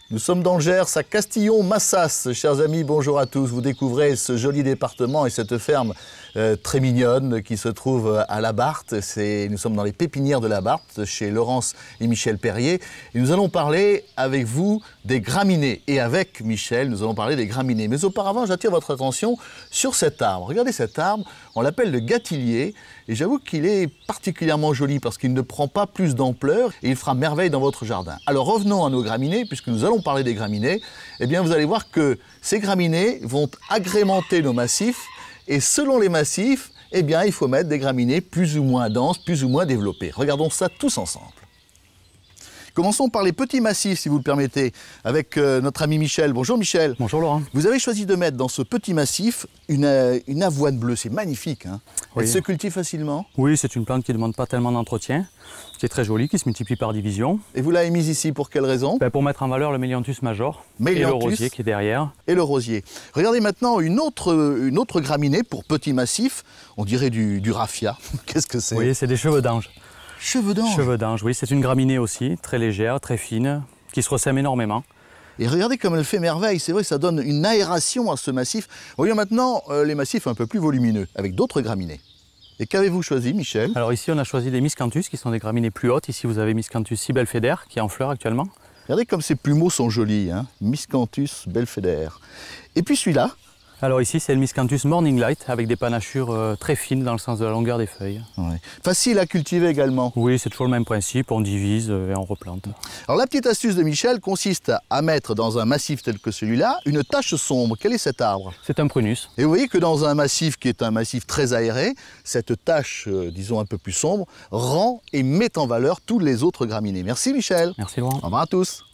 Nous sommes dans le Gers, à Castillon-Massas. Chers amis, bonjour à tous. Vous découvrez ce joli département et cette ferme très mignonne qui se trouve à La Barthe. Nous sommes dans les pépinières de La Barthe, chez Laurence et Michel Perrier. Et nous allons parler avec vous des graminées. Et avec Michel, nous allons parler des graminées. Mais auparavant, j'attire votre attention sur cet arbre. Regardez cet arbre, on l'appelle le gâtillier. Et j'avoue qu'il est particulièrement joli parce qu'il ne prend pas plus d'ampleur et il fera merveille dans votre jardin. Alors revenons à nos graminées, puisque nous allons parler des graminées. Eh bien, vous allez voir que ces graminées vont agrémenter nos massifs. Et selon les massifs, eh bien, il faut mettre des graminées plus ou moins denses, plus ou moins développées. Regardons ça tous ensemble. Commençons par les petits massifs, si vous le permettez, avec notre ami Michel. Bonjour Michel. Bonjour Laurent. Vous avez choisi de mettre dans ce petit massif une avoine bleue. C'est magnifique, hein. Oui. Elle se cultive facilement? Oui, c'est une plante qui ne demande pas tellement d'entretien, qui est très jolie, qui se multiplie par division. Et vous l'avez mise ici pour quelle raison? Pour mettre en valeur le Melianthus major Melianthus. Et le rosier qui est derrière. Et le rosier. Regardez maintenant une autre graminée pour petit massif. On dirait du raffia. Qu'est-ce que c'est? Oui, c'est des cheveux d'ange. Cheveux d'ange. Cheveux d'ange, oui, c'est une graminée aussi, très légère, très fine, qui se ressème énormément. Et regardez comme elle fait merveille, c'est vrai que ça donne une aération à ce massif. Voyons maintenant les massifs un peu plus volumineux, avec d'autres graminées. Et qu'avez-vous choisi, Michel? Alors ici, on a choisi des miscanthus, qui sont des graminées plus hautes. Ici, vous avez Miscanthus cibelfeder, qui est en fleurs actuellement. Regardez comme ces plumeaux sont jolis, hein. Miscanthus belfeder. Et puis celui-là? Alors ici, c'est le Miscanthus morning light, avec des panachures très fines dans le sens de la longueur des feuilles. Ouais. Facile à cultiver également. Oui, c'est toujours le même principe, on divise et on replante. Alors la petite astuce de Michel consiste à mettre dans un massif tel que celui-là une tache sombre. Quel est cet arbre? C'est un prunus. Et vous voyez que dans un massif qui est un massif très aéré, cette tache, disons un peu plus sombre, rend et met en valeur tous les autres graminées. Merci Michel. Merci Laurent. Au revoir à tous.